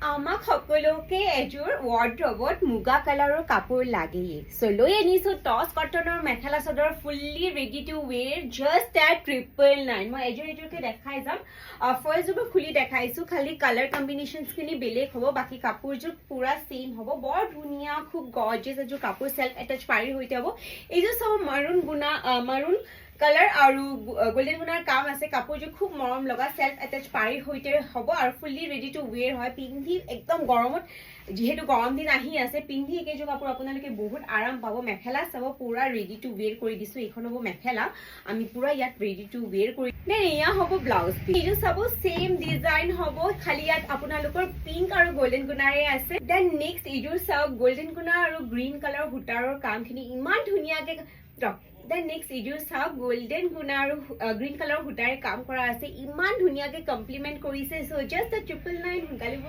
আমাক সকলোকে এযোৰ ৱাৰ্ড্ৰবত মুগা কালাৰৰ কাপোৰ লাগেই সো লৈ আনিছো টছ কটনৰ mekhela chador fully ready to ৱেৰ just at 999 মই এযোৰকে দেখাই যাম ফাৰ্ষ্টযোৰ খুলি দেখাইছো খালি কালাৰ কম্বিনেশ্যনছখিনি বেলেগ হ'ব বাকি কাপোৰযোৰ পুৰা সেম হ'ব বৰ ধুনীয়া খুব গৰ্জিয়াছ এযোৰ কাপোৰ সেল্ফ এটাচ পাৰি হৈতে হ'ব এইযোৰ সব মাৰুন কালাৰ আৰু গোল্ডেন গুণাৰ কাম আছে কাপোৰযোৰ খুব মৰম লগা সেল্ফ এটাচ পাৰি হৈতে হ'ব আৰু ফুল্লি ৰেডি টু ৱেৰ হয় পিন্ধি একদম গৰমত যেহেতু গৰম দিন আহি আছে পিন্ধি একেযোৰ কাপোৰ আপোনালোকে বহুত আৰাম পাব মেখেলা চাব পুৰা ৰেডি টু ৱেৰ কৰি দিছো এইখন হ'ব মেখেলা আমি পুৰা ইয়াত ৰেডি টু ৱেৰ কৰি দেন এয়া হ'ব ব্লাউজ এইযোৰ চাব সেম ডিজাইন হ'ব খালি ইয়াত আপোনালোকৰ পিংক আৰু গোল্ডেন গুণাৰে আছে দেন নেক্সট এইযোৰ চাওক গোল্ডেন গুণা আৰু গ্ৰীণ কালাৰ সূতাৰৰ কামখিনি ইমান ধুনীয়াকে Then next এইযোৰ চাওক গোল্ডেন গুণা আৰু গ্ৰীণ কালাৰ সূতাৰে কাম কৰা আছে ইমান ধুনীয়াকে কমপ্লিমেন্ট কৰিছে সো জাষ্ট 999 সোনকালে